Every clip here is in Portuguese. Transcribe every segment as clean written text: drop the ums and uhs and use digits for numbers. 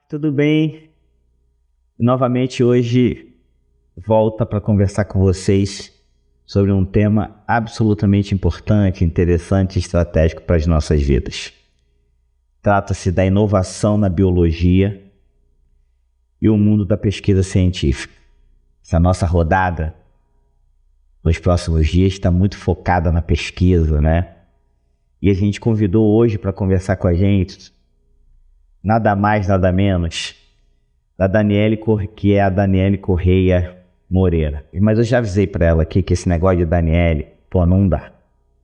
Tudo bem? Novamente hoje volta para conversar com vocês sobre um tema absolutamente importante, interessante e estratégico para as nossas vidas. Trata-se da inovação na biologia e o mundo da pesquisa científica. Essa nossa rodada nos próximos dias está muito focada na pesquisa, né? E a gente convidou hoje para conversar com a gente nada mais, nada menos, que é a Daniele Correia Moreira. Mas eu já avisei para ela aqui que esse negócio de Daniele, não dá,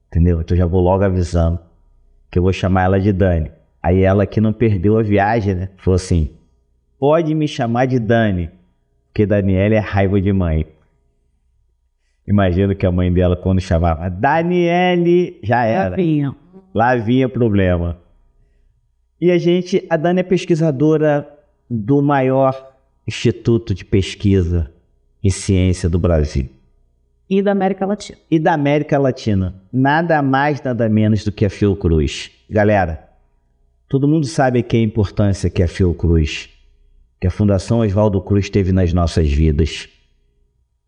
entendeu? Então já vou logo avisando que eu vou chamar ela de Dani. Aí ela que não perdeu a viagem, né? Falou assim, pode me chamar de Dani, porque Daniele é raiva de mãe. Imagino que a mãe dela, quando chamava Daniele, já era. Lá vinha problema. E a Dani é pesquisadora do maior instituto de pesquisa e ciência do Brasil. E da América Latina. Nada mais, nada menos do que a Fiocruz. Galera, todo mundo sabe aqui a importância que a Fiocruz, que a Fundação Oswaldo Cruz teve nas nossas vidas.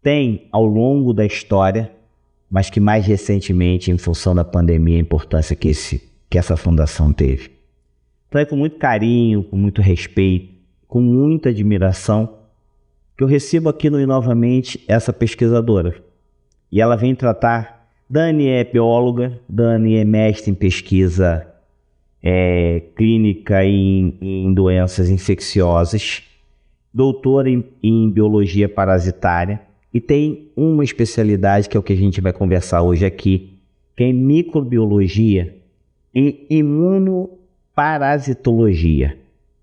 Tem ao longo da história, mas que mais recentemente, em função da pandemia, a importância que essa fundação teve. Então é com muito carinho, com muito respeito, com muita admiração, que eu recebo aqui novamente essa pesquisadora. E ela vem tratar. Dani é bióloga, Dani é mestre em pesquisa clínica em doenças infecciosas, doutora em biologia parasitária e tem uma especialidade que é o que a gente vai conversar hoje aqui, que é microbiologia e imunoparasitologia,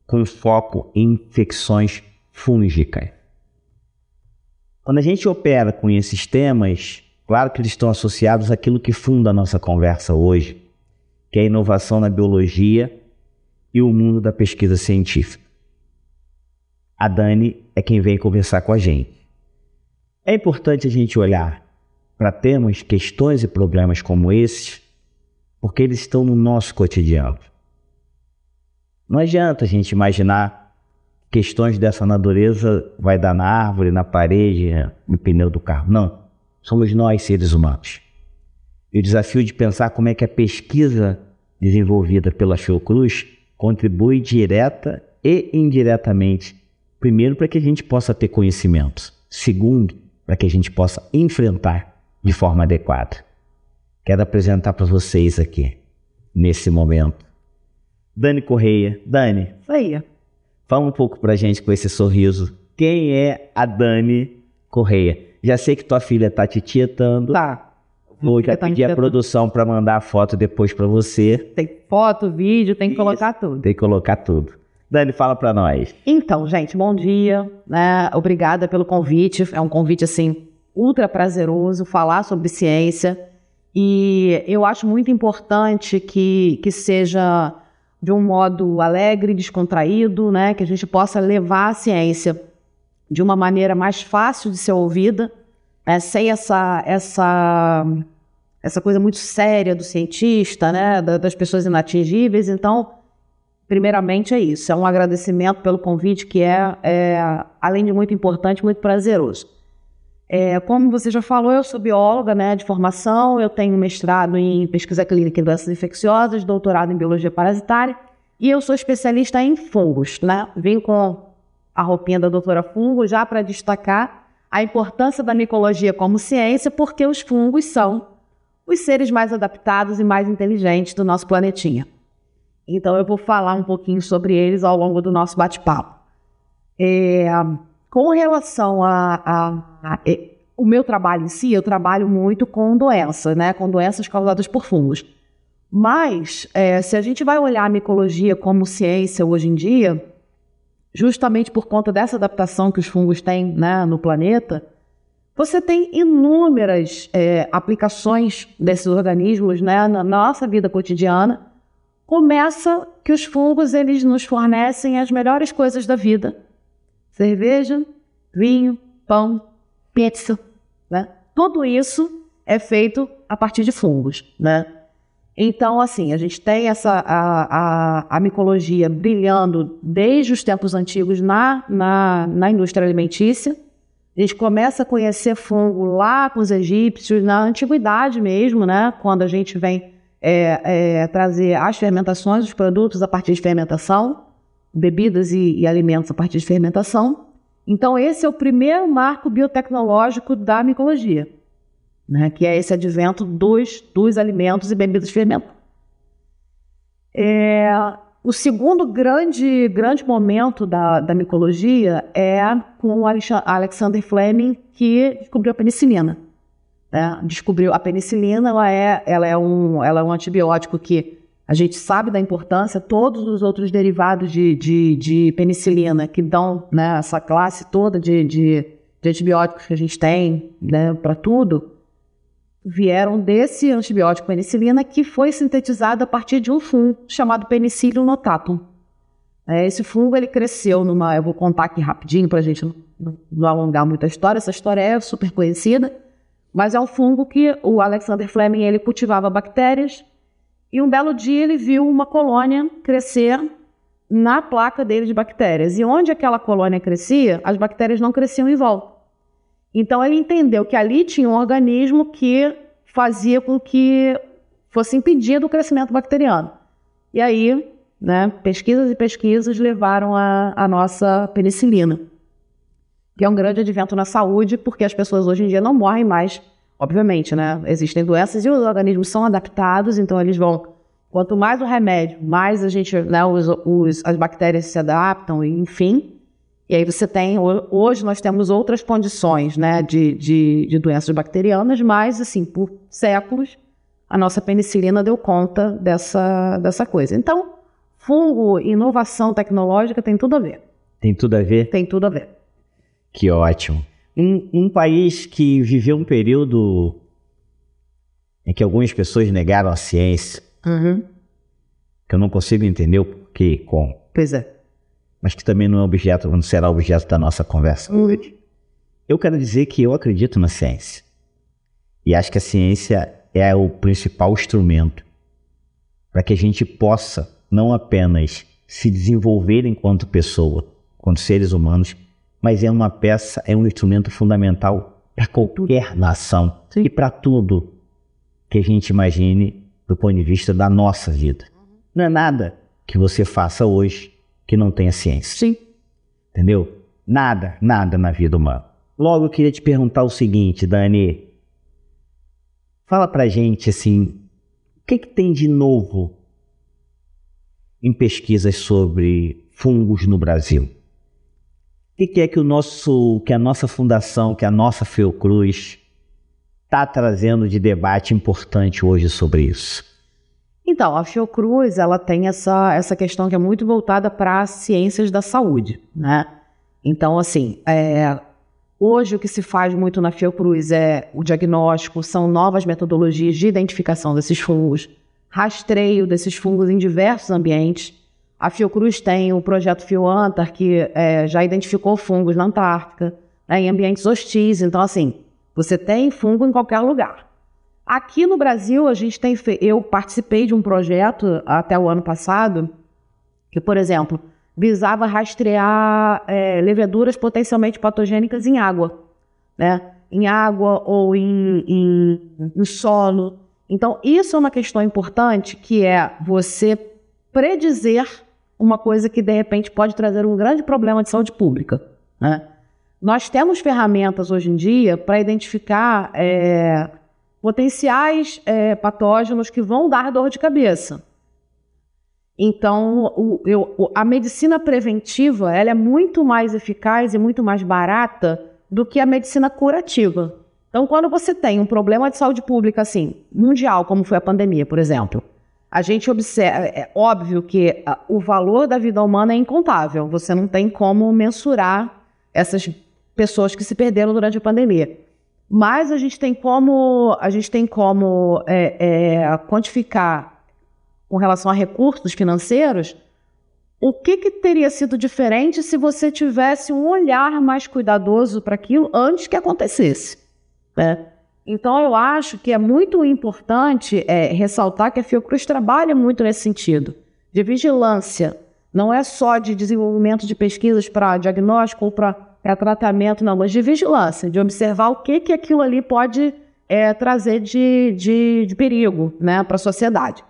com foco em infecções fúngicas. Quando a gente opera com esses temas, claro que eles estão associados àquilo que funda a nossa conversa hoje, que é a inovação na biologia e o mundo da pesquisa científica. A Dani é quem vem conversar com a gente. É importante a gente olhar para temas, questões e problemas como esses, porque eles estão no nosso cotidiano. Não adianta a gente imaginar questões dessa natureza vai dar na árvore, na parede, no pneu do carro. Não, somos nós, seres humanos. E o desafio de pensar como é que a pesquisa desenvolvida pela Fiocruz contribui direta e indiretamente, primeiro, para que a gente possa ter conhecimento, segundo, para que a gente possa enfrentar de forma adequada. Quero apresentar para vocês aqui, nesse momento, Dani Correia. Dani, fala um pouco para a gente com esse sorriso. Quem é a Dani Correia? Já sei que tua filha está te tietando. Tá. Vou já pedir a produção para mandar a foto depois para você. Tem foto, vídeo, tem que colocar tudo. Tem que colocar tudo. Dani, fala para nós. Então, gente, bom dia, né? Obrigada pelo convite. É um convite, assim, ultra prazeroso falar sobre ciência. E eu acho muito importante que seja de um modo alegre, descontraído, né? Que a gente possa levar a ciência de uma maneira mais fácil de ser ouvida, sem essa coisa muito séria do cientista, né? Das pessoas inatingíveis. Então, primeiramente é isso, é um agradecimento pelo convite que além de muito importante, muito prazeroso. Como você já falou, eu sou bióloga, né, de formação, eu tenho mestrado em pesquisa clínica em doenças infecciosas, doutorado em biologia parasitária e eu sou especialista em fungos, né? Vim com a roupinha da doutora Fungo já para destacar a importância da micologia como ciência, porque os fungos são os seres mais adaptados e mais inteligentes do nosso planetinha. Então, eu vou falar um pouquinho sobre eles ao longo do nosso bate-papo. Com relação o meu trabalho em si, eu trabalho muito com doenças, né? Com doenças causadas por fungos. Mas, se a gente vai olhar a micologia como ciência hoje em dia, justamente por conta dessa adaptação que os fungos têm, né, no planeta, você tem inúmeras aplicações desses organismos, né, na nossa vida cotidiana. Começa que os fungos, eles nos fornecem as melhores coisas da vida. Cerveja, vinho, pão, pizza, né? Tudo isso é feito a partir de fungos, né? Então, assim, a gente tem a micologia brilhando desde os tempos antigos na indústria alimentícia. A gente começa a conhecer fungo lá com os egípcios, na antiguidade mesmo, né? Quando a gente vem trazer as fermentações, os produtos a partir de fermentação, bebidas e alimentos a partir de fermentação. Então, esse é o primeiro marco biotecnológico da micologia, né? Que é esse advento dos alimentos e bebidas fermentadas. O segundo grande momento da micologia é com o Alexander Fleming, que descobriu a penicilina. Descobriu a penicilina, ela é um antibiótico que a gente sabe da importância. Todos os outros derivados de penicilina que dão, né, essa classe toda de antibióticos que a gente tem, né, para tudo, vieram desse antibiótico penicilina, que foi sintetizado a partir de um fungo chamado Penicillium notatum. Esse fungo ele cresceu eu vou contar aqui rapidinho para a gente não alongar muito a história. Essa história é super conhecida, mas é um fungo que o Alexander Fleming ele cultivava bactérias, e um belo dia ele viu uma colônia crescer na placa dele de bactérias. E onde aquela colônia crescia, as bactérias não cresciam em volta. Então ele entendeu que ali tinha um organismo que fazia com que fosse impedido o crescimento bacteriano. E aí, né, pesquisas e pesquisas levaram a nossa penicilina, que é um grande advento na saúde, porque as pessoas hoje em dia não morrem mais, obviamente, né? Existem doenças e os organismos são adaptados, então eles vão... Quanto mais o remédio, mais a gente, né, as bactérias se adaptam, enfim... E aí você tem, hoje nós temos outras condições, né, de doenças bacterianas, mas, assim, por séculos, a nossa penicilina deu conta dessa coisa. Então, fungo e inovação tecnológica tem tudo a ver. Tem tudo a ver? Tem tudo a ver. Que ótimo. Um país que viveu um período em que algumas pessoas negaram a ciência, que eu não consigo entender o porquê, como. Pois é. Mas que também não será objeto da nossa conversa hoje. Eu quero dizer que eu acredito na ciência. E acho que a ciência é o principal instrumento para que a gente possa não apenas se desenvolver enquanto pessoa, enquanto seres humanos, mas é um instrumento fundamental para qualquer nação. Sim. E para tudo que a gente imagine do ponto de vista da nossa vida. Não é nada que você faça hoje que não tenha ciência. Sim. Entendeu? Nada na vida humana. Logo, eu queria te perguntar o seguinte, Dani. Fala pra gente, assim, o que tem de novo em pesquisas sobre fungos no Brasil? O que é que a nossa fundação, que a nossa Fiocruz está trazendo de debate importante hoje sobre isso? Então, a Fiocruz, ela tem essa questão que é muito voltada para as ciências da saúde, né? Então, assim, hoje o que se faz muito na Fiocruz é o diagnóstico, são novas metodologias de identificação desses fungos, rastreio desses fungos em diversos ambientes. A Fiocruz tem o projeto FioAntar, que já identificou fungos na Antártica, em ambientes hostis. Então, assim, você tem fungo em qualquer lugar. Aqui no Brasil, eu participei de um projeto até o ano passado, que, por exemplo, visava rastrear leveduras potencialmente patogênicas em água, né? Em água ou em solo. Então, isso é uma questão importante, que é você predizer uma coisa que, de repente, pode trazer um grande problema de saúde pública, né? Nós temos ferramentas hoje em dia para identificar potenciais patógenos que vão dar dor de cabeça. Então, a medicina preventiva ela é muito mais eficaz e muito mais barata do que a medicina curativa. Então, quando você tem um problema de saúde pública assim, mundial, como foi a pandemia, por exemplo, a gente observa, é óbvio que o valor da vida humana é incontável. Você não tem como mensurar essas pessoas que se perderam durante a pandemia. Mas a gente tem como quantificar, com relação a recursos financeiros, o que teria sido diferente se você tivesse um olhar mais cuidadoso para aquilo antes que acontecesse, né? Então, eu acho que é muito importante ressaltar que a Fiocruz trabalha muito nesse sentido, de vigilância. Não é só de desenvolvimento de pesquisas para diagnóstico ou para tratamento, não, mas de vigilância, de observar o que aquilo ali pode trazer de perigo, né, para a sociedade.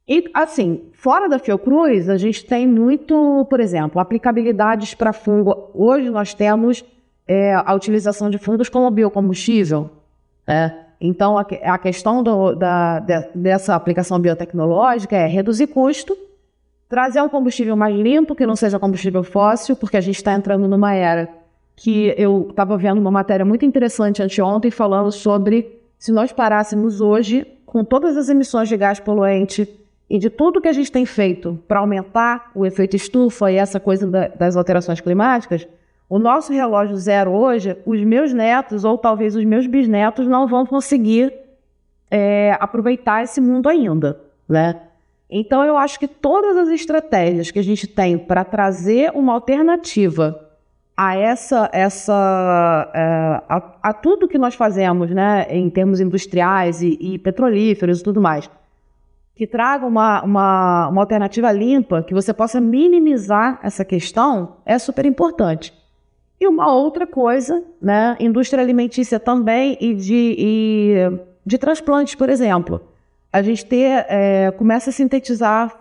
E, assim, fora da Fiocruz, a gente tem muito, por exemplo, aplicabilidades para fungo. Hoje nós temos a utilização de fungos como biocombustível, né? Então, a questão dessa aplicação biotecnológica é reduzir custo, trazer um combustível mais limpo, que não seja combustível fóssil, porque a gente está entrando numa era que eu estava vendo uma matéria muito interessante anteontem falando sobre se nós parássemos hoje, com todas as emissões de gás poluente e de tudo que a gente tem feito para aumentar o efeito estufa e essa coisa das alterações climáticas, o nosso relógio zero hoje, os meus netos ou talvez os meus bisnetos não vão conseguir aproveitar esse mundo ainda, né? Então, eu acho que todas as estratégias que a gente tem para trazer uma alternativa a tudo que nós fazemos, né, em termos industriais e petrolíferos e tudo mais, que traga uma alternativa limpa, que você possa minimizar essa questão, é super importante. E uma outra coisa, né, indústria alimentícia também e de transplantes, por exemplo. A gente começa a sintetizar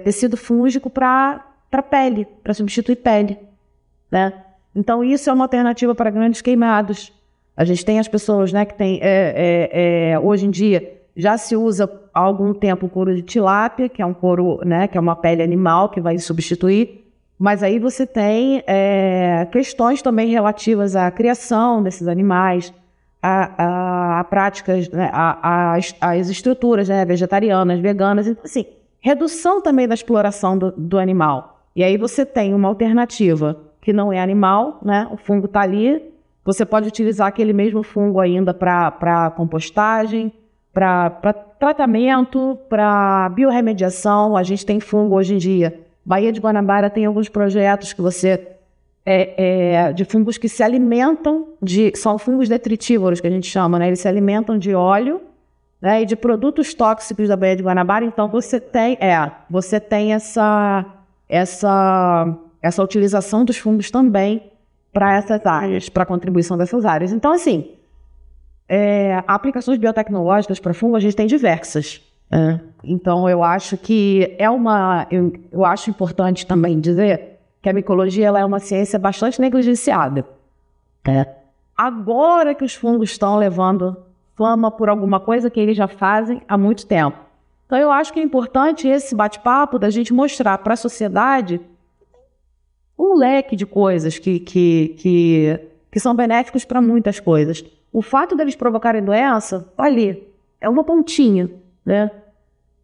tecido fúngico para pele, para substituir pele, né? Então, isso é uma alternativa para grandes queimados. A gente tem as pessoas, né, que tem, hoje em dia, já se usa há algum tempo o couro de tilápia, que é um couro, né, que é uma pele animal que vai substituir, mas aí você tem questões também relativas à criação desses animais, a práticas, né, as estruturas, né, vegetarianas, veganas, então, assim, redução também da exploração do animal. E aí você tem uma alternativa que não é animal, né, o fungo está ali, você pode utilizar aquele mesmo fungo ainda para compostagem, para tratamento, para biorremediação. A gente tem fungo hoje em dia. Baía de Guanabara tem alguns projetos que de fungos que se alimentam são fungos detritívoros, que a gente chama, né? Eles se alimentam de óleo, né, e de produtos tóxicos da Baía de Guanabara. Então, você tem essa utilização dos fungos também para essas áreas, para a contribuição dessas áreas. Então, assim, aplicações biotecnológicas para fungo a gente tem diversas. Então, eu acho que eu acho importante também dizer que a micologia ela é uma ciência bastante negligenciada. Agora que os fungos estão levando fama por alguma coisa que eles já fazem há muito tempo. Então, eu acho que é importante esse bate-papo da gente mostrar para a sociedade um leque de coisas que são benéficos para muitas coisas. O fato deles provocarem doença, ali, é uma pontinha, né?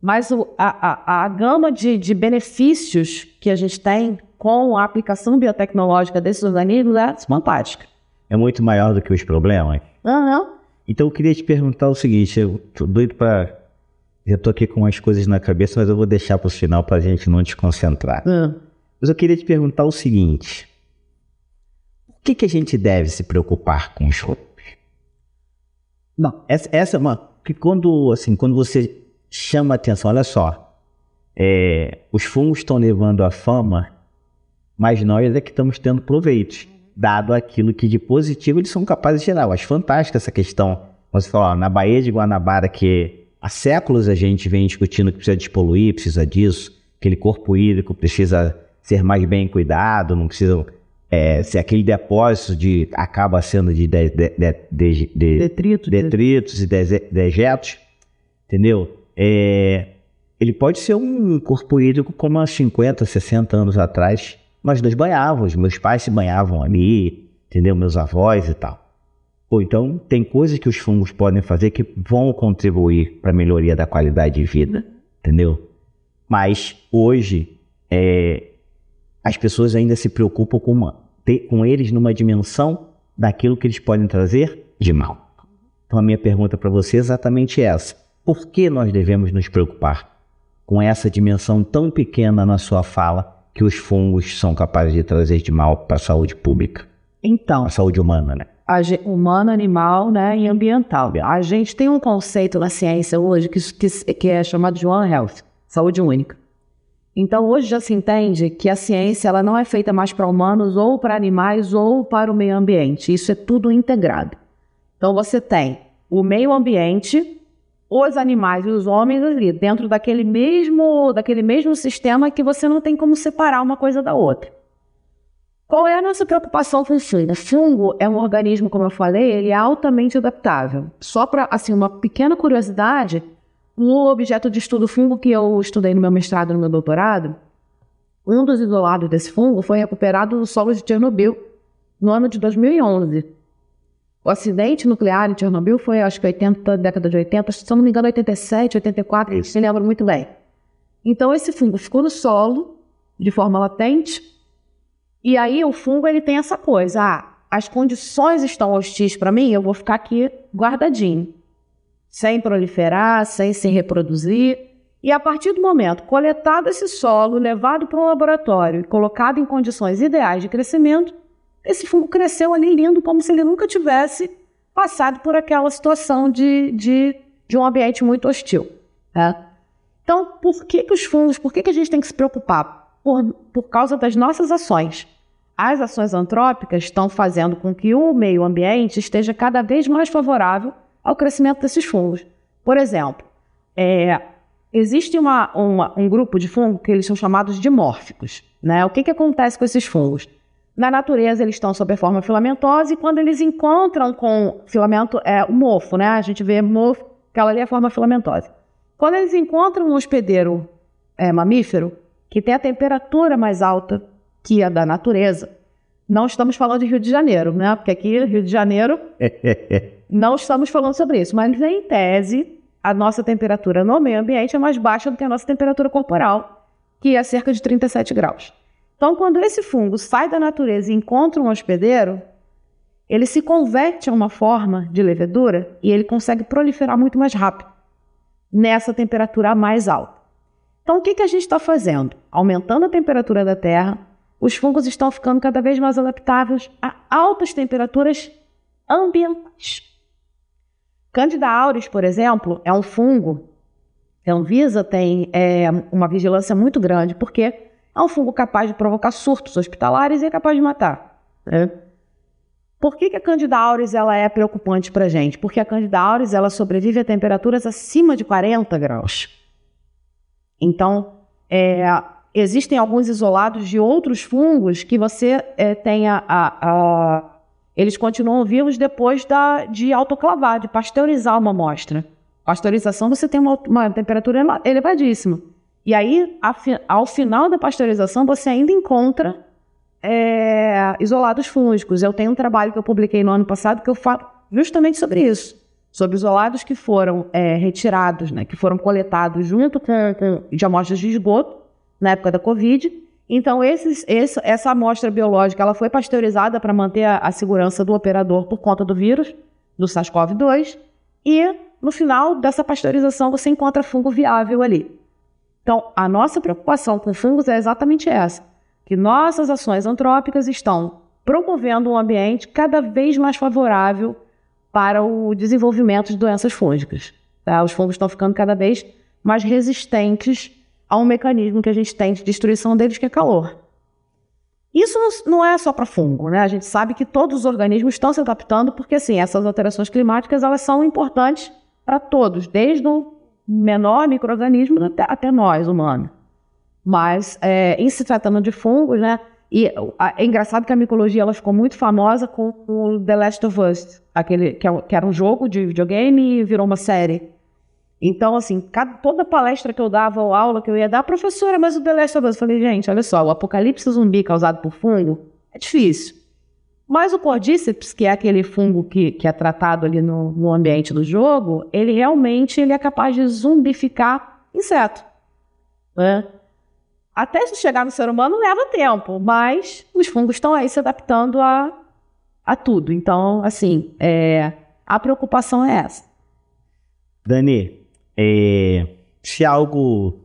Mas a gama de benefícios que a gente tem com a aplicação biotecnológica desses organismos é fantástica. É muito maior do que os problemas? Uhum. Então eu queria te perguntar o seguinte, eu tô doido para... Já tô aqui com umas coisas na cabeça, mas eu vou deixar para o final para a gente não desconcentrar. Mas eu queria te perguntar o seguinte, por que a gente deve se preocupar com os fungos? Não, essa é uma... Que quando você chama a atenção, olha só, os fungos estão levando a fama, mas nós é que estamos tendo proveitos, dado aquilo que de positivo eles são capazes de gerar. Eu acho fantástica essa questão. Você fala, na Baía de Guanabara, que há séculos a gente vem discutindo que precisa despoluir, precisa disso, aquele corpo hídrico precisa ser mais bem cuidado, não precisa ser aquele depósito acaba sendo de detritos e dejetos, entendeu? Ele pode ser um corpo hídrico como há 50, 60 anos atrás nós nos banhávamos, meus pais se banhavam ali, entendeu? Meus avós e tal. Então, tem coisas que os fungos podem fazer que vão contribuir para a melhoria da qualidade de vida, entendeu? Mas, hoje, as pessoas ainda se preocupam com eles numa dimensão daquilo que eles podem trazer de mal. Então, a minha pergunta para você é exatamente essa. Por que nós devemos nos preocupar com essa dimensão tão pequena na sua fala que os fungos são capazes de trazer de mal para a saúde pública? Então, a saúde humana, né? humano, animal, né, e ambiental. A gente tem um conceito na ciência hoje que é chamado de One Health, saúde única. Então, hoje já se entende que a ciência ela não é feita mais para humanos ou para animais ou para o meio ambiente. Isso é tudo integrado. Então, você tem o meio ambiente, os animais e os homens ali, dentro daquele mesmo sistema que você não tem como separar uma coisa da outra. Qual é a nossa preocupação com o fungo? O fungo é um organismo, como eu falei, ele é altamente adaptável. Só para, assim, uma pequena curiosidade, no objeto de estudo fungo que eu estudei no meu mestrado e no meu doutorado, um dos isolados desse fungo foi recuperado no solo de Chernobyl, no ano de 2011. O acidente nuclear em Chernobyl foi, acho que década de 80, se não me engano, 87, 84, me lembro muito bem. Então, esse fungo ficou no solo, de forma latente, e aí o fungo ele tem essa coisa, as condições estão hostis para mim, eu vou ficar aqui guardadinho, sem proliferar, sem se reproduzir. E a partir do momento coletado esse solo, levado para um laboratório e colocado em condições ideais de crescimento, esse fungo cresceu ali lindo, como se ele nunca tivesse passado por aquela situação de um ambiente muito hostil. Tá? Então, por que os fungos, por que a gente tem que se preocupar? Por causa das nossas ações. As ações antrópicas estão fazendo com que o meio ambiente esteja cada vez mais favorável ao crescimento desses fungos. Por exemplo, existe um grupo de fungos que eles são chamados dimórficos. Né? O que acontece com esses fungos? Na natureza, eles estão sob a forma filamentosa e quando eles encontram com filamento, o mofo, né? A gente vê mofo, aquela ali é a forma filamentosa. Quando eles encontram um hospedeiro mamífero, que tem a temperatura mais alta que a da natureza, não estamos falando de Rio de Janeiro, né? Porque aqui, Rio de Janeiro, não estamos falando sobre isso. Mas, em tese, a nossa temperatura no meio ambiente é mais baixa do que a nossa temperatura corporal, que é cerca de 37 graus. Então, quando esse fungo sai da natureza e encontra um hospedeiro, ele se converte a uma forma de levedura e ele consegue proliferar muito mais rápido nessa temperatura mais alta. Então, o que a gente está fazendo? Aumentando a temperatura da Terra, os fungos estão ficando cada vez mais adaptáveis a altas temperaturas ambientais. Candida auris, por exemplo, é um fungo que a Anvisa tem uma vigilância muito grande, porque é um fungo capaz de provocar surtos hospitalares e é capaz de matar. Né? Por que a Candida auris ela é preocupante para a gente? Porque a Candida auris ela sobrevive a temperaturas acima de 40 graus. Então, existem alguns isolados de outros fungos que você tem eles continuam vivos depois de autoclavar, de pasteurizar uma amostra. Pasteurização, você tem uma temperatura elevadíssima. E aí, ao final da pasteurização, você ainda encontra isolados fúngicos. Eu tenho um trabalho que eu publiquei no ano passado que eu falo justamente sobre isso. Sobre isolados que foram retirados, né, que foram coletados junto de amostras de esgoto, na época da Covid. Então, essa amostra biológica ela foi pasteurizada para manter a segurança do operador por conta do vírus, do SARS-CoV-2, e no final dessa pasteurização você encontra fungo viável ali. Então, a nossa preocupação com fungos é exatamente essa, que nossas ações antrópicas estão promovendo um ambiente cada vez mais favorável para o desenvolvimento de doenças fúngicas. Tá? Os fungos estão ficando cada vez mais resistentes a um mecanismo que a gente tem de destruição deles, que é calor. Isso não é só para fungo, né? A gente sabe que todos os organismos estão se adaptando, porque assim, essas alterações climáticas elas são importantes para todos, desde o menor micro-organismo até nós, humanos. Mas, em se tratando de fungos, né? E é engraçado que a micologia ela ficou muito famosa com o The Last of Us, que era um jogo de videogame e virou uma série. Então, assim, toda palestra que eu dava ou aula que eu ia dar, professora, mas o The Last of Us, eu falei, gente, olha só, o apocalipse zumbi causado por fungo é difícil. Mas o Cordyceps, que é aquele fungo que é tratado ali no ambiente do jogo, ele realmente é capaz de zumbificar inseto. Né? Até se chegar no ser humano leva tempo, mas os fungos estão aí se adaptando a tudo. Então, assim, a preocupação é essa. Dani, se algo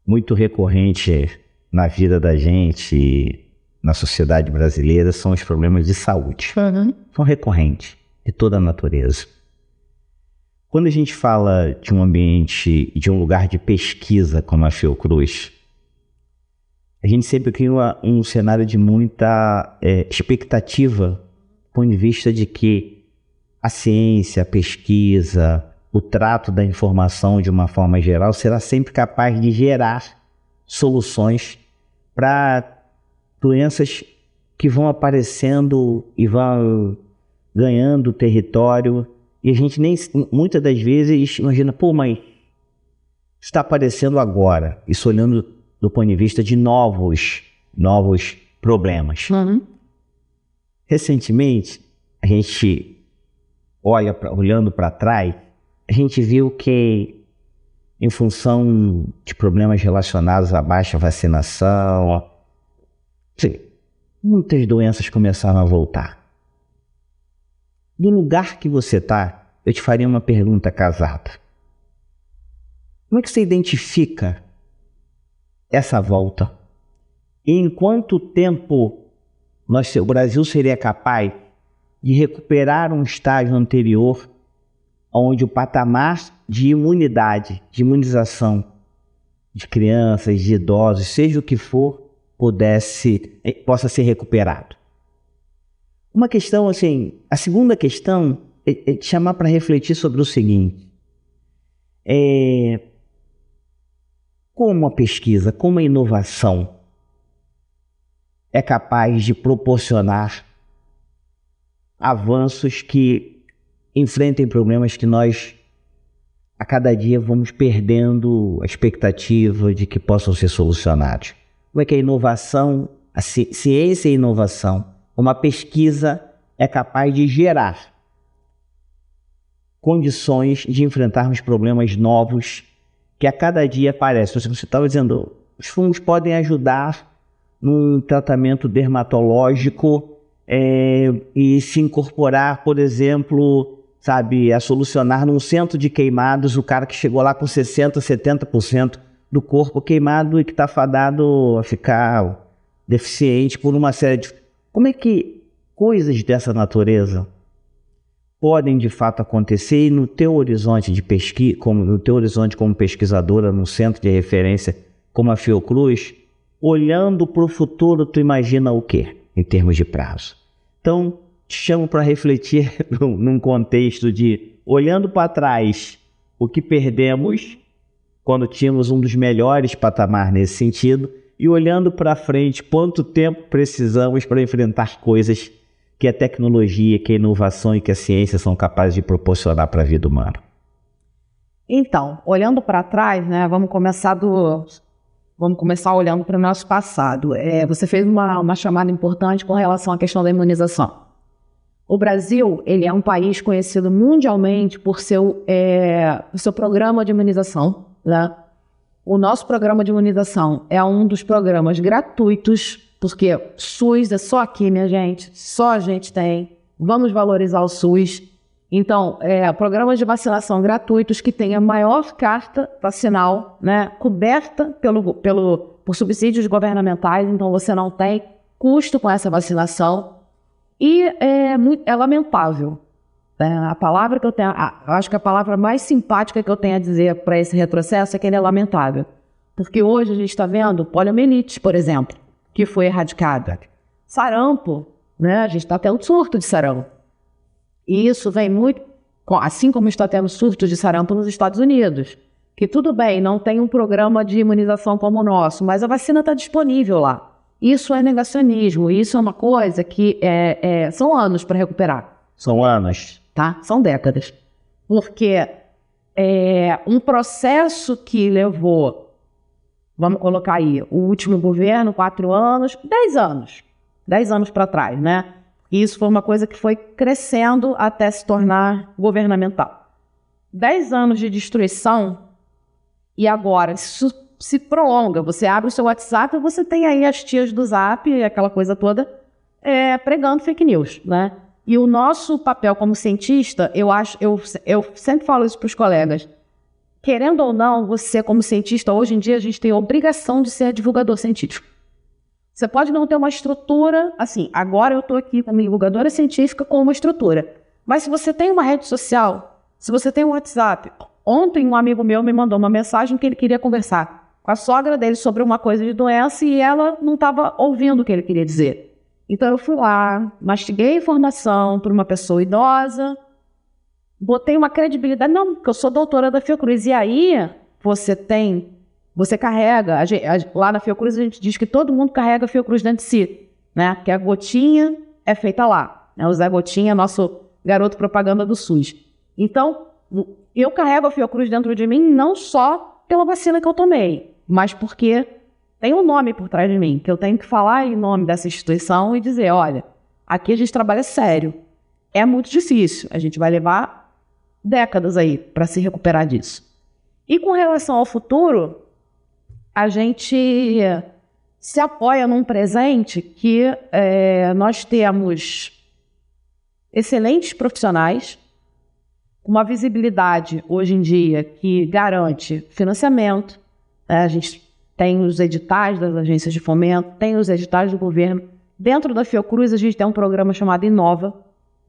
muito recorrente na vida da gente, na sociedade brasileira são os problemas de saúde. São recorrentes, de toda a natureza. Quando a gente fala de um ambiente, de um lugar de pesquisa como a Fiocruz, a gente sempre cria um cenário de muita expectativa, do ponto de vista de que a ciência, a pesquisa, o trato da informação de uma forma geral será sempre capaz de gerar soluções para doenças que vão aparecendo e vão ganhando território. E a gente nem, muitas das vezes, imagina, mas está aparecendo agora. Isso olhando do ponto de vista de novos problemas. Recentemente, a gente olhando para trás, a gente viu que, em função de problemas relacionados à baixa vacinação, muitas doenças começaram a voltar. Do lugar que você está, eu te faria uma pergunta casada. Como é que você identifica essa volta? E em quanto tempo o Brasil seria capaz de recuperar um estágio anterior, onde o patamar de imunidade, de imunização de crianças, de idosos, seja o que for, possa ser recuperado? Uma questão, a segunda questão é te chamar para refletir sobre o seguinte: como a pesquisa, como a inovação é capaz de proporcionar avanços que enfrentem problemas que nós, a cada dia, vamos perdendo a expectativa de que possam ser solucionados. Como é que a inovação, a ciência e inovação, uma pesquisa é capaz de gerar condições de enfrentarmos problemas novos que a cada dia aparecem? Você estava dizendo, os fungos podem ajudar num tratamento dermatológico e se incorporar, por exemplo, a solucionar num centro de queimados, o cara que chegou lá com 60%, 70% do corpo queimado e que está fadado a ficar deficiente por uma série de... Como é que coisas dessa natureza podem de fato acontecer? E no teu horizonte de pesquisa, no teu horizonte como pesquisadora num centro de referência como a Fiocruz, olhando para o futuro, tu imagina o quê em termos de prazo? Então, te chamo para refletir num contexto de, olhando para trás, o que perdemos quando tínhamos um dos melhores patamares nesse sentido, e olhando para frente, quanto tempo precisamos para enfrentar coisas que a tecnologia, que a inovação e que a ciência são capazes de proporcionar para a vida humana. Então, olhando para trás, né, vamos começar olhando para o nosso passado. Você fez uma chamada importante com relação à questão da imunização. O Brasil, ele é um país conhecido mundialmente por seu programa de imunização, né? O nosso programa de imunização é um dos programas gratuitos, porque SUS é só aqui, minha gente, só a gente tem. Vamos valorizar o SUS. Então, programas de vacinação gratuitos que têm a maior carta vacinal, né, coberta por subsídios governamentais, então você não tem custo com essa vacinação. E é lamentável. A palavra que eu tenho, eu acho que a palavra mais simpática que eu tenho a dizer para esse retrocesso é que ele é lamentável. Porque hoje a gente está vendo poliomielite, por exemplo, que foi erradicada. Sarampo, né? A gente está tendo surto de sarampo. E isso vem muito, assim como está tendo surto de sarampo nos Estados Unidos. Que tudo bem, não tem um programa de imunização como o nosso, mas a vacina está disponível lá. Isso é negacionismo, isso é uma coisa que são anos para recuperar. São anos. Tá? São décadas. Porque um processo que levou, vamos colocar aí, o último governo, 4 anos, 10 anos. 10 anos para trás, né? E isso foi uma coisa que foi crescendo até se tornar governamental. 10 anos de destruição e agora isso se prolonga. Você abre o seu WhatsApp e você tem aí as tias do Zap, aquela coisa toda, pregando fake news, né? E o nosso papel como cientista, eu sempre falo isso para os colegas, querendo ou não, você como cientista, hoje em dia a gente tem a obrigação de ser divulgador científico. Você pode não ter uma estrutura, assim, agora eu estou aqui como divulgadora científica com uma estrutura. Mas se você tem uma rede social, se você tem um WhatsApp, ontem um amigo meu me mandou uma mensagem que ele queria conversar com a sogra dele sobre uma coisa de doença e ela não estava ouvindo o que ele queria dizer. Então eu fui lá, mastiguei a informação para uma pessoa idosa, botei uma credibilidade, não, porque eu sou doutora da Fiocruz. E aí você carrega, lá na Fiocruz a gente diz que todo mundo carrega a Fiocruz dentro de si, né? Que a gotinha é feita lá, né? O Zé Gotinha é nosso garoto propaganda do SUS. Então, eu carrego a Fiocruz dentro de mim não só pela vacina que eu tomei, mas porque tem um nome por trás de mim, que eu tenho que falar em nome dessa instituição e dizer, olha, aqui a gente trabalha sério, é muito difícil, a gente vai levar décadas aí para se recuperar disso. E com relação ao futuro, a gente se apoia num presente que nós temos excelentes profissionais, uma visibilidade hoje em dia que garante financiamento, a gente tem os editais das agências de fomento, tem os editais do governo. Dentro da Fiocruz a gente tem um programa chamado Inova,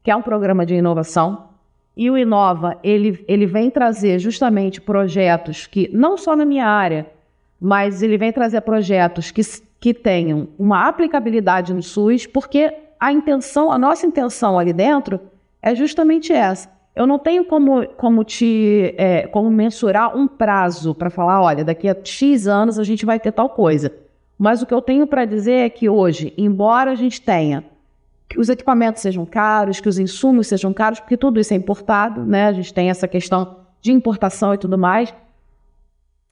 que é um programa de inovação, e o Inova ele vem trazer justamente projetos que, não só na minha área, mas ele vem trazer projetos que tenham uma aplicabilidade no SUS, porque a nossa intenção ali dentro é justamente essa. Eu não tenho como mensurar um prazo para falar, olha, daqui a X anos a gente vai ter tal coisa. Mas o que eu tenho para dizer é que hoje, embora a gente tenha que os equipamentos sejam caros, que os insumos sejam caros, porque tudo isso é importado, né? A gente tem essa questão de importação e tudo mais,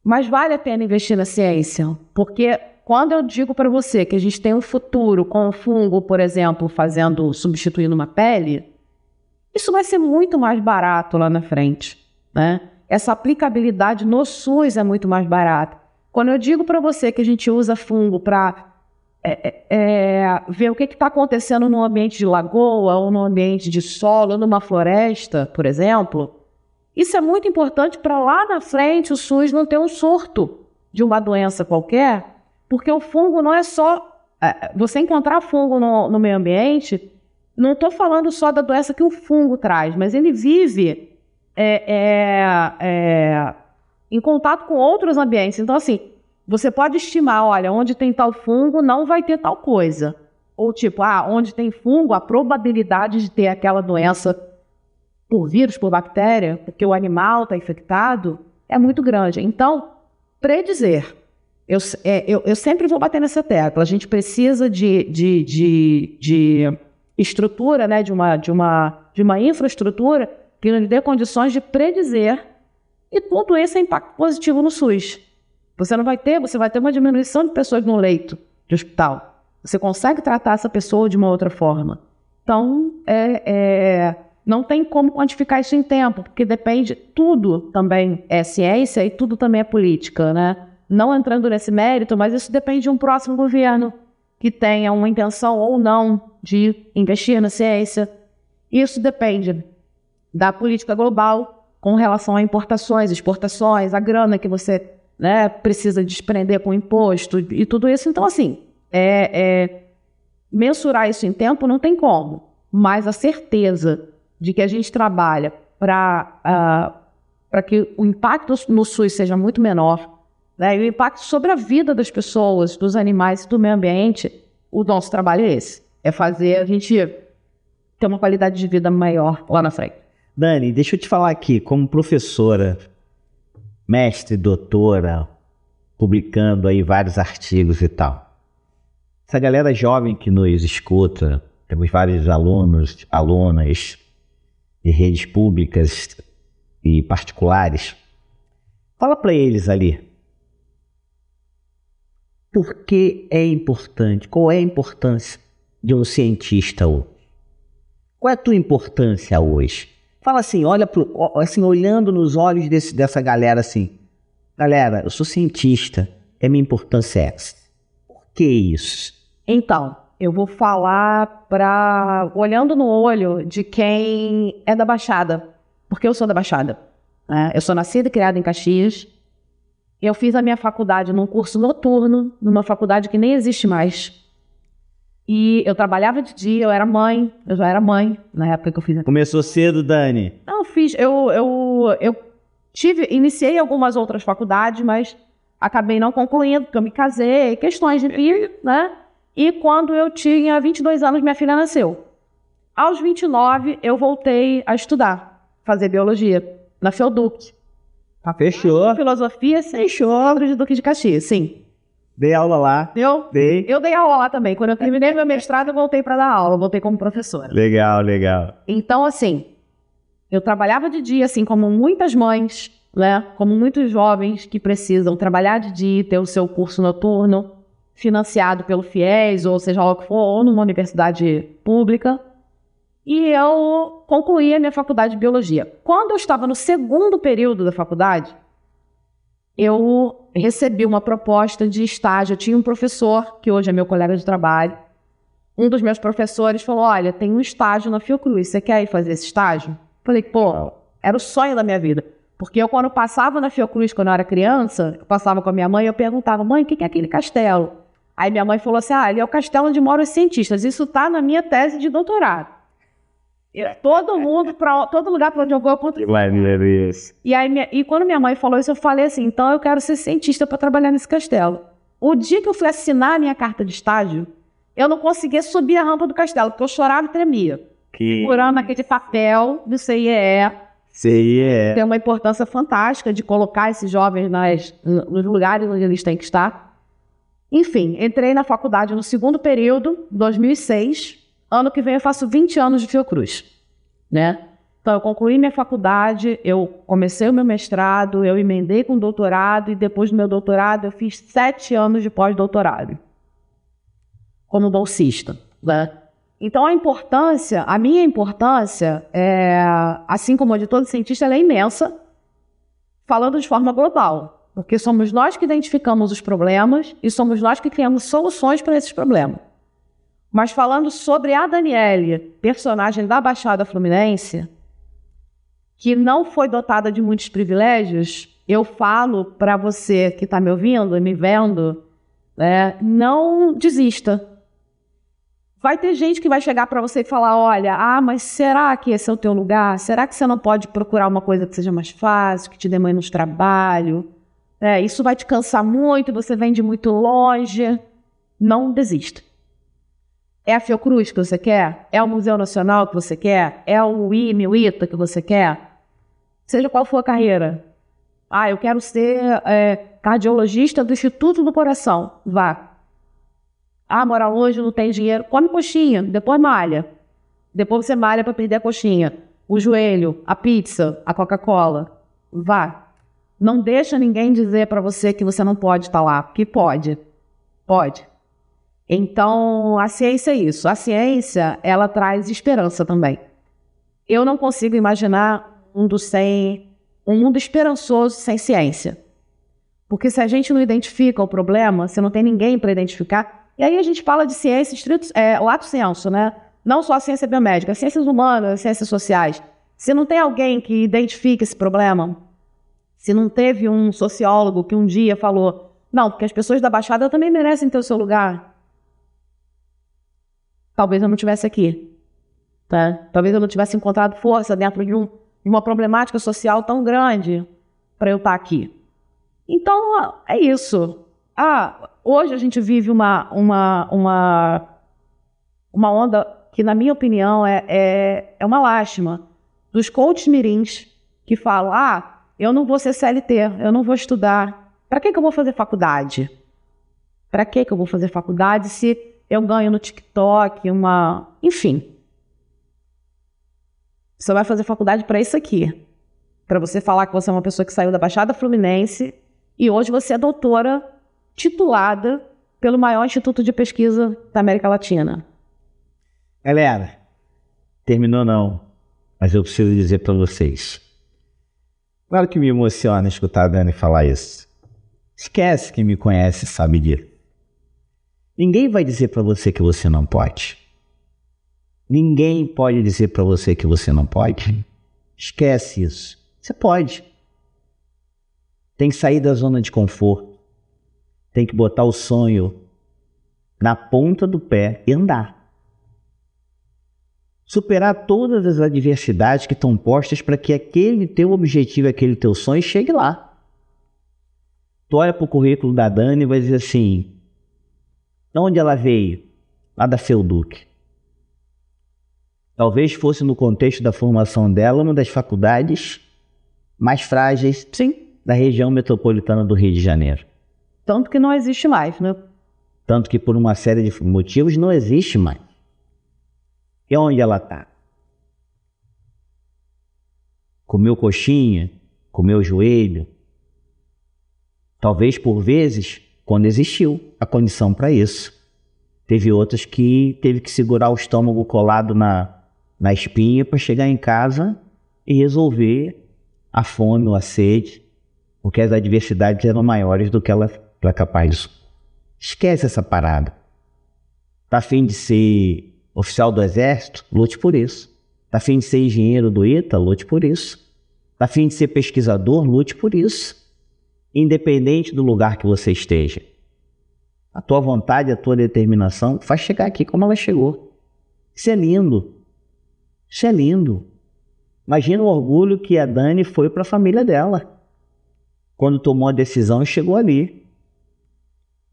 mas vale a pena investir na ciência, porque quando eu digo para você que a gente tem um futuro com o fungo, por exemplo, substituindo uma pele, isso vai ser muito mais barato lá na frente, né? Essa aplicabilidade no SUS é muito mais barata. Quando eu digo para você que a gente usa fungo para ver o que está acontecendo no ambiente de lagoa, ou no ambiente de solo, ou numa floresta, por exemplo, isso é muito importante para lá na frente o SUS não ter um surto de uma doença qualquer, porque o fungo não é só... você encontrar fungo no meio ambiente, não estou falando só da doença que o fungo traz, mas ele vive em contato com outros ambientes. Então, assim, você pode estimar, olha, onde tem tal fungo não vai ter tal coisa. Ou tipo, onde tem fungo, a probabilidade de ter aquela doença por vírus, por bactéria, porque o animal está infectado, é muito grande. Então, predizer. Eu sempre vou bater nessa tecla. A gente precisa de estrutura, né, de uma infraestrutura que nos dê condições de predizer, e tudo isso é impacto positivo no SUS. Você vai ter uma diminuição de pessoas no leito de hospital. Você consegue tratar essa pessoa de uma outra forma. Então, não tem como quantificar isso em tempo, porque depende, tudo também é ciência e tudo também é política, né? Não entrando nesse mérito, mas isso depende de um próximo governo que tenha uma intenção ou não de investir na ciência. Isso depende da política global com relação a importações, exportações, a grana que você, né, precisa desprender com imposto e tudo isso. Então, assim, mensurar isso em tempo não tem como, mas a certeza de que a gente trabalha para que o impacto no SUS seja muito menor, né, e o impacto sobre a vida das pessoas, dos animais e do meio ambiente, o nosso trabalho é esse. É fazer a gente ter uma qualidade de vida maior lá na frente. Dani, deixa eu te falar aqui, como professora, mestre, doutora, publicando aí vários artigos e tal. Essa galera jovem que nos escuta, temos vários alunos, alunas de redes públicas e particulares. Fala para eles ali. Por que é importante? Qual é a importância de um cientista hoje? Qual é a tua importância hoje? Fala assim, olha assim, olhando nos olhos dessa galera assim. Galera, eu sou cientista, minha importância é essa. Por que isso? Então, eu vou falar olhando no olho de quem é da Baixada, porque eu sou da Baixada, né? Eu sou nascida e criada em Caxias. Eu fiz a minha faculdade num curso noturno, numa faculdade que nem existe mais, E eu trabalhava de dia, eu já era mãe na época que eu fiz. Começou cedo, Dani? Não, iniciei algumas outras faculdades, mas acabei não concluindo, porque eu me casei, questões de filho, né? E quando eu tinha 22 anos, minha filha nasceu. Aos 29, eu voltei a estudar, fazer biologia, na FEUDUC. Fechou. Filosofia, fechou, de Duque de Caxias, sim. Dei aula lá. Eu dei aula lá também. Quando eu terminei meu mestrado, eu voltei para dar aula, voltei como professora. Legal. Então, assim, eu trabalhava de dia, assim, como muitas mães, né? Como muitos jovens que precisam trabalhar de dia, ter o seu curso noturno, financiado pelo FIES, ou seja lá o que for, ou numa universidade pública. E eu concluí a minha faculdade de biologia. Quando eu estava no segundo período da faculdade, eu recebi uma proposta de estágio. Eu tinha um professor, que hoje é meu colega de trabalho. Um dos meus professores falou, olha, tem um estágio na Fiocruz, você quer ir fazer esse estágio? Falei, pô, era o sonho da minha vida. Porque eu, quando passava na Fiocruz, quando eu era criança, eu passava com a minha mãe e eu perguntava, mãe, o que é aquele castelo? Aí minha mãe falou assim, ali é o castelo onde moram os cientistas. Isso está na minha tese de doutorado. Todo lugar para onde eu vou, eu conto. Isso. E quando minha mãe falou isso, eu falei assim, então eu quero ser cientista para trabalhar nesse castelo. O dia que eu fui assinar a minha carta de estágio, eu não conseguia subir a rampa do castelo, porque eu chorava e tremia. Segurando aquele papel do CIEE. CIEE. Tem uma importância fantástica de colocar esses jovens nos lugares onde eles têm que estar. Enfim, entrei na faculdade no segundo período, 2006. Ano que vem eu faço 20 anos de Fiocruz, né? Então eu concluí minha faculdade, eu comecei o meu mestrado, eu emendei com doutorado e depois do meu doutorado eu fiz 7 anos de pós-doutorado como bolsista, né? Então a minha importância, assim como a de todo cientista, ela é imensa, falando de forma global, porque somos nós que identificamos os problemas e somos nós que criamos soluções para esses problemas. Mas falando sobre a Daniele, personagem da Baixada Fluminense, que não foi dotada de muitos privilégios, eu falo para você que está me ouvindo e me vendo, não desista. Vai ter gente que vai chegar para você e falar, olha, mas será que esse é o teu lugar? Será que você não pode procurar uma coisa que seja mais fácil, que te dê menos trabalho? Isso vai te cansar muito, você vem de muito longe. Não desista. É a Fiocruz que você quer? É o Museu Nacional que você quer? É o IME, o ITA que você quer? Seja qual for a carreira. Eu quero ser cardiologista do Instituto do Coração. Vá. Mora longe, não tem dinheiro. Come coxinha, depois malha. Depois você malha para perder a coxinha. O joelho, a pizza, a Coca-Cola. Vá. Não deixa ninguém dizer para você que você não pode estar lá, porque pode. Pode. Então, a ciência é isso. A ciência, ela traz esperança também. Eu não consigo imaginar um mundo esperançoso sem ciência. Porque se a gente não identifica o problema, se não tem ninguém para identificar, e aí a gente fala de ciência lato sensu, né? Não só a ciência biomédica, ciências humanas, ciências sociais. Se não tem alguém que identifique esse problema, se não teve um sociólogo que um dia falou, não, porque as pessoas da Baixada também merecem ter o seu lugar, talvez eu não estivesse aqui, tá? Talvez eu não tivesse encontrado força dentro de uma problemática social tão grande para eu estar aqui. Então, é isso. Hoje a gente vive uma onda que, na minha opinião, é uma lástima, dos coaches mirins que falam, eu não vou ser CLT, eu não vou estudar. Para que eu vou fazer faculdade? Para que eu vou fazer faculdade se eu ganho no TikTok, enfim. Você vai fazer faculdade para isso aqui. Para você falar que você é uma pessoa que saiu da Baixada Fluminense e hoje você é doutora titulada pelo maior instituto de pesquisa da América Latina. Galera, terminou não, mas eu preciso dizer para vocês. Claro que me emociona escutar a Dani falar isso. Esquece, quem me conhece sabe disso. Ninguém vai dizer para você que você não pode. Ninguém pode dizer para você que você não pode. Esquece isso. Você pode. Tem que sair da zona de conforto. Tem que botar o sonho na ponta do pé e andar. Superar todas as adversidades que estão postas para que aquele teu objetivo, aquele teu sonho chegue lá. Tu olha para o currículo da Dani e vai dizer assim, de onde ela veio? Lá da Felduc. Talvez fosse no contexto da formação dela uma das faculdades mais frágeis, sim, da região metropolitana do Rio de Janeiro. Tanto que não existe mais, né? Tanto que por uma série de motivos não existe mais. E onde ela está? Comeu coxinha? Comeu joelho? Talvez por vezes, quando existiu a condição para isso. Teve outras que teve que segurar o estômago colado na espinha para chegar em casa e resolver a fome ou a sede, porque as adversidades eram maiores do que ela era capaz disso. Esquece essa parada. Tá afim de ser oficial do exército? Lute por isso. Tá afim de ser engenheiro do ITA? Lute por isso. Tá afim de ser pesquisador? Lute por isso. Independente do lugar que você esteja. A tua vontade, a tua determinação faz chegar aqui como ela chegou. Isso é lindo. Isso é lindo. Imagina o orgulho que a Dani foi para a família dela quando tomou a decisão e chegou ali.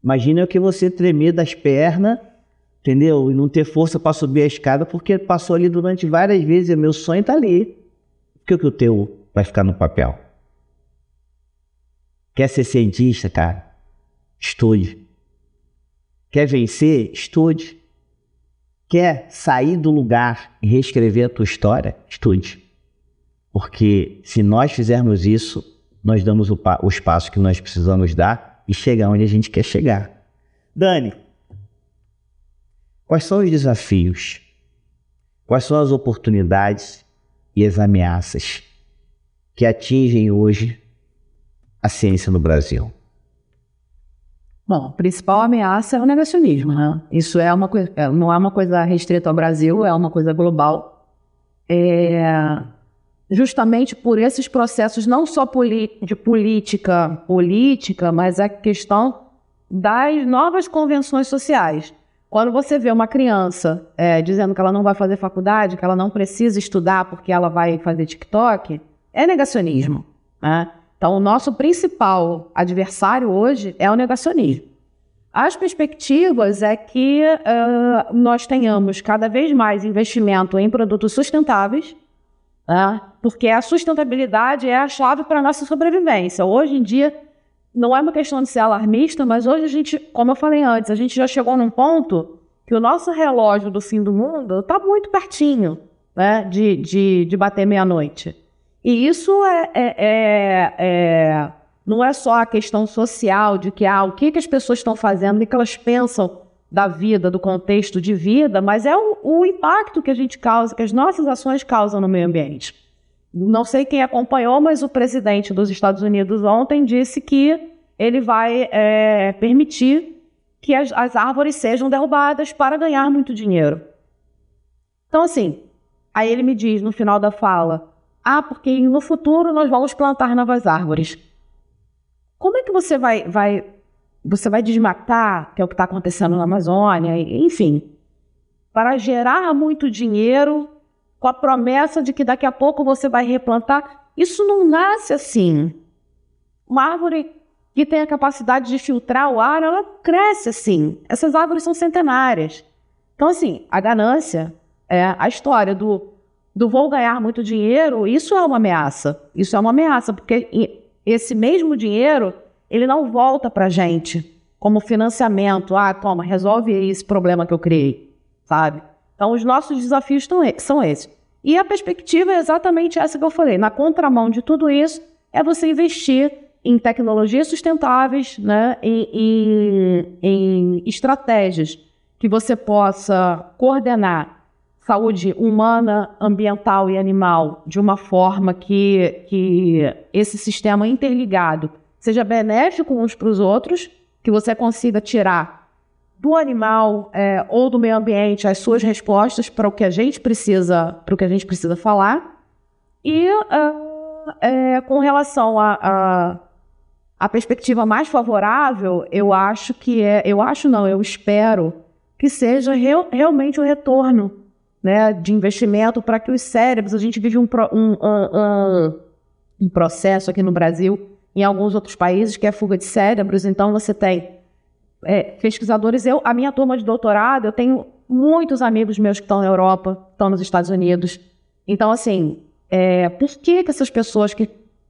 Imagina o que você tremer das pernas, entendeu? E não ter força para subir a escada porque passou ali durante várias vezes e meu sonho está ali. Por que o teu vai ficar no papel? Quer ser cientista, cara? Estude. Quer vencer? Estude. Quer sair do lugar e reescrever a tua história? Estude. Porque se nós fizermos isso, nós damos o espaço que nós precisamos dar e chegar onde a gente quer chegar. Dani, quais são os desafios? Quais são as oportunidades e as ameaças que atingem hoje a ciência no Brasil? Bom, a principal ameaça é o negacionismo, né? Isso é uma coisa, não é uma coisa restrita ao Brasil, é uma coisa global. Justamente por esses processos, não só de política, mas a questão das novas convenções sociais. Quando você vê uma criança dizendo que ela não vai fazer faculdade, que ela não precisa estudar porque ela vai fazer TikTok, é negacionismo, né? Então, o nosso principal adversário hoje é o negacionismo. As perspectivas é que nós tenhamos cada vez mais investimento em produtos sustentáveis, porque a sustentabilidade é a chave para a nossa sobrevivência. Hoje em dia, não é uma questão de ser alarmista, mas hoje a gente, como eu falei antes, a gente já chegou num ponto que o nosso relógio do fim do mundo está muito pertinho, né, de bater meia-noite. E isso não é só a questão social de que o que as pessoas estão fazendo, o que elas pensam da vida, do contexto de vida, mas é o impacto que a gente causa, que as nossas ações causam no meio ambiente. Não sei quem acompanhou, mas o presidente dos Estados Unidos ontem disse que ele vai permitir que as árvores sejam derrubadas para ganhar muito dinheiro. Então, assim, aí ele me diz no final da fala, porque no futuro nós vamos plantar novas árvores. Como é que você vai desmatar, que é o que está acontecendo na Amazônia, enfim, para gerar muito dinheiro com a promessa de que daqui a pouco você vai replantar? Isso não nasce assim. Uma árvore que tem a capacidade de filtrar o ar, ela cresce assim. Essas árvores são centenárias. Então, assim, a ganância, a história do vou ganhar muito dinheiro, isso é uma ameaça. Isso é uma ameaça, porque esse mesmo dinheiro, ele não volta para a gente como financiamento. Toma, resolve esse problema que eu criei, sabe? Então, os nossos desafios são esses. E a perspectiva é exatamente essa que eu falei. Na contramão de tudo isso, é você investir em tecnologias sustentáveis, né? Em estratégias que você possa coordenar saúde humana, ambiental e animal de uma forma que esse sistema interligado seja benéfico uns para os outros, que você consiga tirar do animal ou do meio ambiente as suas respostas para o que a gente precisa, falar. E com relação a a perspectiva mais favorável, eu espero que seja realmente o retorno, né, de investimento para que os cérebros, a gente vive um processo aqui no Brasil, em alguns outros países, que é a fuga de cérebros. Então você tem pesquisadores, a minha turma de doutorado, eu tenho muitos amigos meus que estão na Europa, estão nos Estados Unidos. Então, assim, por que essas pessoas que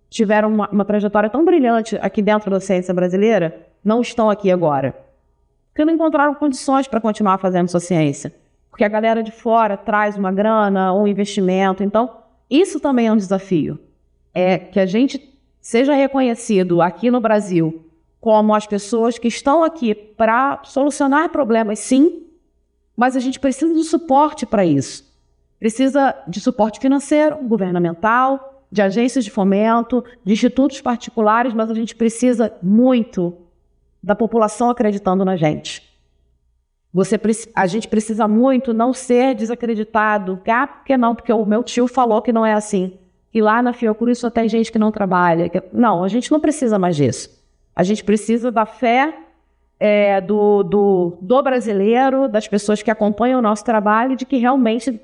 tiveram uma trajetória tão brilhante aqui dentro da ciência brasileira não estão aqui agora? Porque não encontraram condições para continuar fazendo sua ciência. Porque a galera de fora traz uma grana, um investimento. Então, isso também é um desafio. É que a gente seja reconhecido aqui no Brasil como as pessoas que estão aqui para solucionar problemas, sim, mas a gente precisa de suporte para isso. Precisa de suporte financeiro, governamental, de agências de fomento, de institutos particulares, mas a gente precisa muito da população acreditando na gente. A gente precisa muito não ser desacreditado. Por que não? Porque o meu tio falou que não é assim. E lá na Fiocruz só tem gente que não trabalha. Não, a gente não precisa mais disso. A gente precisa da fé do brasileiro, das pessoas que acompanham o nosso trabalho, de que realmente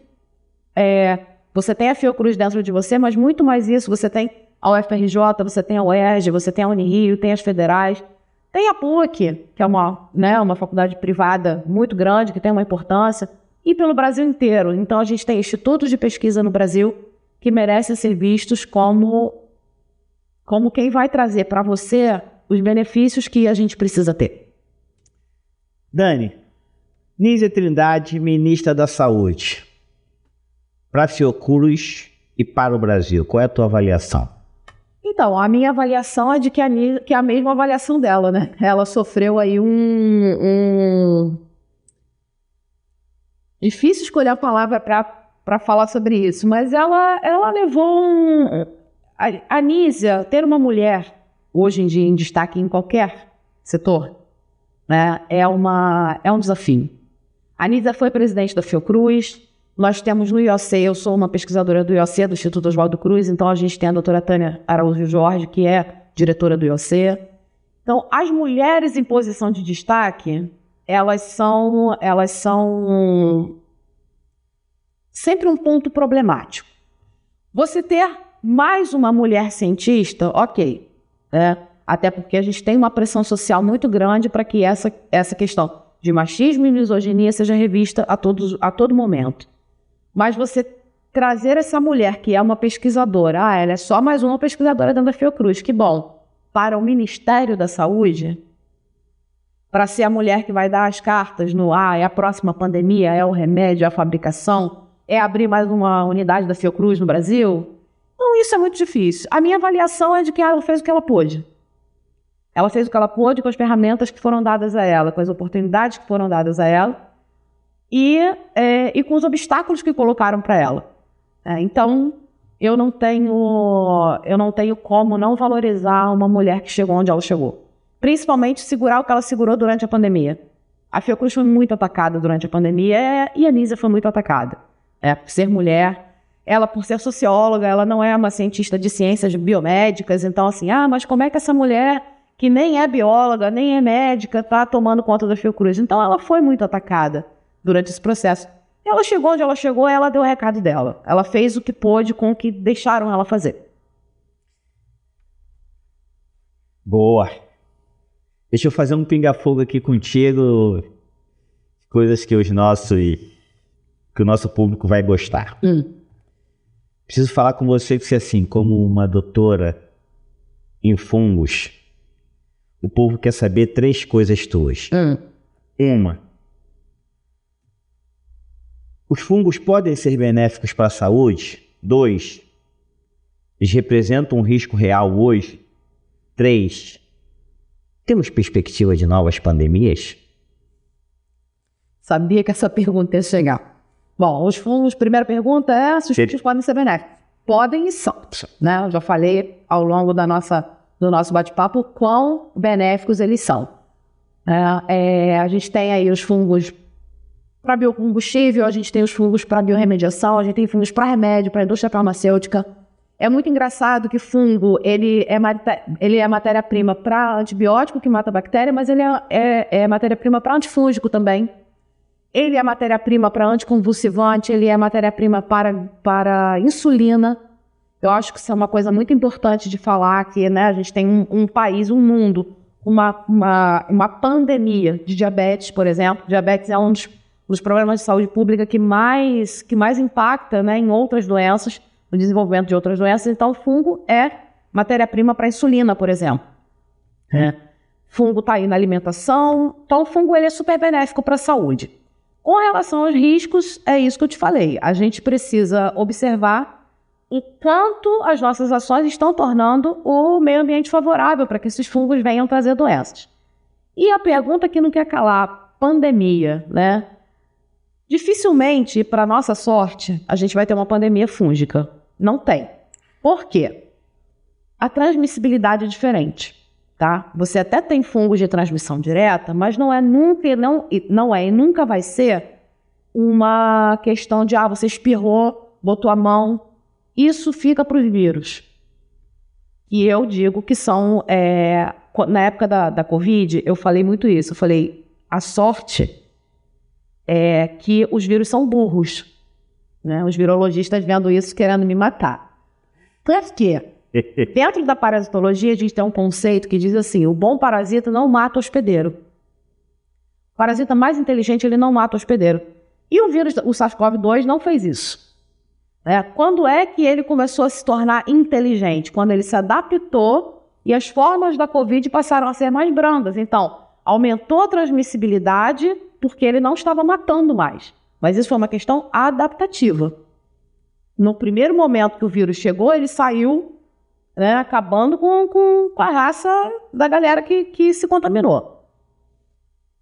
você tem a Fiocruz dentro de você, mas muito mais isso. Você tem a UFRJ, você tem a UERJ, você tem a Unirio, tem as federais. Tem a PUC, que é uma faculdade privada muito grande, que tem uma importância, e pelo Brasil inteiro. Então, a gente tem institutos de pesquisa no Brasil que merecem ser vistos como quem vai trazer para você os benefícios que a gente precisa ter. Dani, Nízia Trindade, ministra da Saúde, para a Fiocruz e para o Brasil, qual é a tua avaliação? Então, a minha avaliação é de que é a mesma avaliação dela, né? Ela sofreu aí Difícil escolher a palavra para falar sobre isso, mas ela levou A Nízia, ter uma mulher, hoje em dia, em destaque em qualquer setor, né, é um desafio. A Nízia foi presidente da Fiocruz. Nós temos no IOC, eu sou uma pesquisadora do IOC, do Instituto Oswaldo Cruz, então a gente tem a doutora Tânia Araújo Jorge, que é diretora do IOC. Então, as mulheres em posição de destaque, elas são sempre um ponto problemático. Você ter mais uma mulher cientista, ok, até porque a gente tem uma pressão social muito grande para que essa questão de machismo e misoginia seja revista a todo momento. Mas você trazer essa mulher, que é uma pesquisadora, ela é só mais uma pesquisadora dentro da Fiocruz, que bom, para o Ministério da Saúde, para ser a mulher que vai dar as cartas é a próxima pandemia, é o remédio, é a fabricação, é abrir mais uma unidade da Fiocruz no Brasil. Então, isso é muito difícil. A minha avaliação é de que ela fez o que ela pôde. Ela fez o que ela pôde com as ferramentas que foram dadas a ela, com as oportunidades que foram dadas a ela e com os obstáculos que colocaram para ela. Então, eu não tenho como não valorizar uma mulher que chegou onde ela chegou. Principalmente segurar o que ela segurou durante a pandemia. A Fiocruz foi muito atacada durante a pandemia e a Nízia foi muito atacada. Por ser mulher, ela por ser socióloga, ela não é uma cientista de ciências biomédicas, então assim, mas como é que essa mulher que nem é bióloga, nem é médica, está tomando conta da Fiocruz? Então ela foi muito atacada durante esse processo. Ela chegou onde ela chegou, ela deu o recado dela. Ela fez o que pôde com o que deixaram ela fazer. Boa. Deixa eu fazer um pinga-fogo aqui contigo, coisas que o nosso público vai gostar. Preciso falar com você que, assim, como uma doutora em fungos, o povo quer saber 3 coisas tuas. Uma, os fungos podem ser benéficos para a saúde? 2, eles representam um risco real hoje? 3, temos perspectiva de novas pandemias? Sabia que essa pergunta ia chegar. Bom, os fungos, primeira pergunta é se os fungos podem ser benéficos. Podem e são. Né? Eu já falei ao longo do nosso bate-papo quão benéficos eles são. A gente tem aí os fungos para biocombustível, a gente tem os fungos para biorremediação, a gente tem fungos para remédio, para indústria farmacêutica. É muito engraçado que fungo, ele é matéria-prima para antibiótico, que mata a bactéria, mas ele é matéria-prima para antifúngico também. Ele é matéria-prima para anticonvulsivante, ele é matéria-prima para insulina. Eu acho que isso é uma coisa muito importante de falar, que, né, a gente tem um país, um mundo, uma pandemia de diabetes, por exemplo. Diabetes é um dos problemas de saúde pública que mais impacta, né, em outras doenças, no desenvolvimento de outras doenças. Então, o fungo é matéria-prima para insulina, por exemplo. Fungo está aí na alimentação. Então, o fungo ele é super benéfico para a saúde. Com relação aos riscos, é isso que eu te falei. A gente precisa observar o quanto as nossas ações estão tornando o meio ambiente favorável para que esses fungos venham trazer doenças. E a pergunta que não quer calar, pandemia, né? Dificilmente, para nossa sorte, a gente vai ter uma pandemia fúngica. Não tem. Por quê? A transmissibilidade é diferente, tá? Você até tem fungos de transmissão direta, mas não é e nunca vai ser uma questão de você espirrou, botou a mão. Isso fica para os vírus. E eu digo que são... na época da Covid, eu falei muito isso. Eu falei, a sorte é que os vírus são burros. Né? Os virologistas vendo isso querendo me matar. Por quê? Dentro da parasitologia, a gente tem um conceito que diz assim, o bom parasita não mata o hospedeiro. O parasita mais inteligente, ele não mata o hospedeiro. E o vírus, o SARS-CoV-2, não fez isso. Quando é que ele começou a se tornar inteligente? Quando ele se adaptou e as formas da Covid passaram a ser mais brandas. Então, aumentou a transmissibilidade porque ele não estava matando mais. Mas isso foi uma questão adaptativa. No primeiro momento que o vírus chegou, ele saiu, né, acabando com a raça da galera que se contaminou.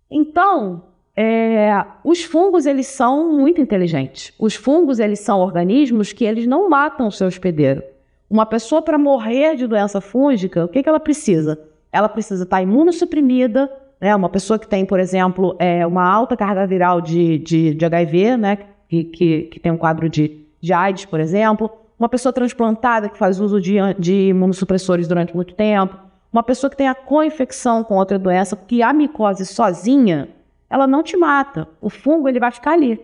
Então, os fungos, eles são muito inteligentes. Os fungos, eles são organismos que eles não matam o seu hospedeiro. Uma pessoa, para morrer de doença fúngica, o que ela precisa? Ela precisa estar imunossuprimida, né? Uma pessoa que tem, por exemplo, uma alta carga viral de HIV, né? que tem um quadro de AIDS, por exemplo. Uma pessoa transplantada que faz uso de imunossupressores durante muito tempo. Uma pessoa que tem a co-infecção com outra doença, porque a micose sozinha, ela não te mata. O fungo, ele vai ficar ali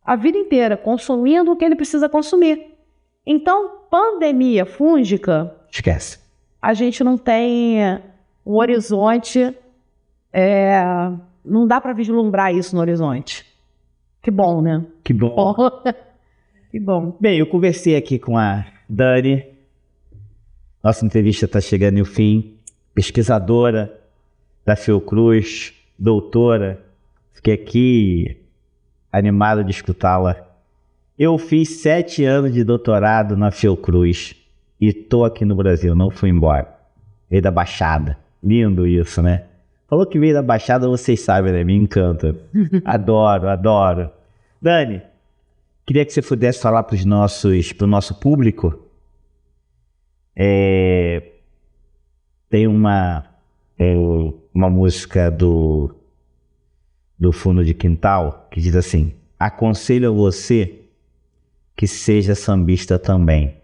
a vida inteira, consumindo o que ele precisa consumir. Então, pandemia fúngica... Esquece. A gente não tem um horizonte... não dá para vislumbrar isso no horizonte. Que bom, né? Que bom. Que bom. Bem, eu conversei aqui com a Dani. Nossa entrevista está chegando ao fim. Pesquisadora da Fiocruz, doutora. Fiquei aqui animado de escutá-la. Eu fiz 7 anos de doutorado na Fiocruz e estou aqui no Brasil, não fui embora. Veio da Baixada. Lindo isso, né? Falou que veio da Baixada, vocês sabem, né? Me encanta. Adoro, adoro. Dani, queria que você pudesse falar para o nosso público. Tem uma música do Fundo de Quintal que diz assim: aconselho a você que seja sambista também.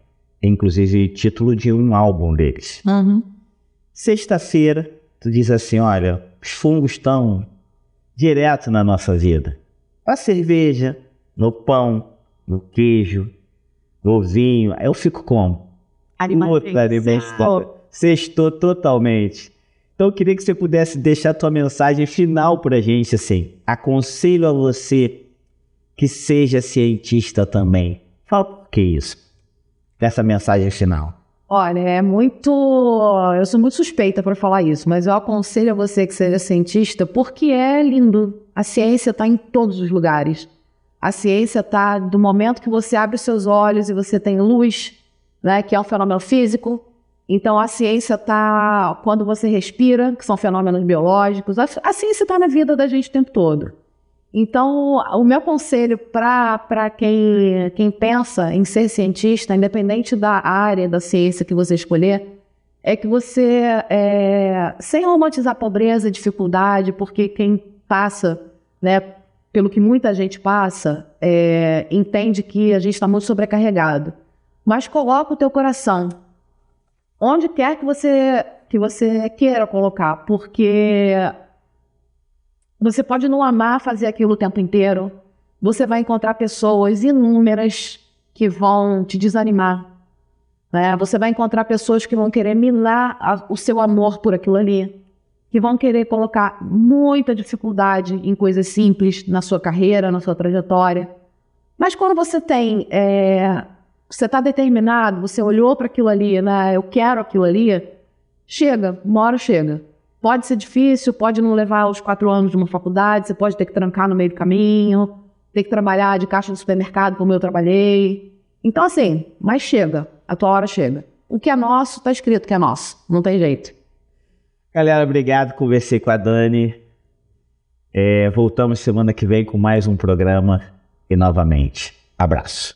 Inclusive título de um álbum deles. Uhum. Sexta-feira, tu diz assim: olha, os fungos estão direto na nossa vida. Na cerveja, no pão, no queijo, no vinho. Aí eu fico como? Outra dimensão. Sextou totalmente. Então eu queria que você pudesse deixar a tua mensagem final pra gente, assim. Aconselho a você que seja cientista também. Fala por que isso? Dessa mensagem final. Olha, eu sou muito suspeita para falar isso, mas eu aconselho a você que seja cientista porque é lindo. A ciência está em todos os lugares. A ciência está do momento que você abre os seus olhos e você tem luz, né, que é um fenômeno físico. Então a ciência está quando você respira, que são fenômenos biológicos. A ciência está na vida da gente o tempo todo. Então, o meu conselho para quem pensa em ser cientista, independente da área da ciência que você escolher, é que você, sem romantizar pobreza e dificuldade, porque quem passa, né, pelo que muita gente passa, entende que a gente está muito sobrecarregado. mas coloca o teu coração onde quer que você queira colocar, porque você pode não amar fazer aquilo o tempo inteiro, você vai encontrar pessoas inúmeras que vão te desanimar, né? Você vai encontrar pessoas que vão querer minar o seu amor por aquilo ali, que vão querer colocar muita dificuldade em coisas simples na sua carreira, na sua trajetória. Mas quando você você está determinado, você olhou para aquilo ali, né? Eu quero aquilo ali, chega, uma hora chega. Pode ser difícil, pode não levar os 4 anos de uma faculdade, você pode ter que trancar no meio do caminho, ter que trabalhar de caixa no supermercado como eu trabalhei. Então assim, mas chega, a tua hora chega. O que é nosso, está escrito que é nosso, não tem jeito. Galera, obrigado, conversei com a Dani. Voltamos semana que vem com mais um programa e novamente, abraço.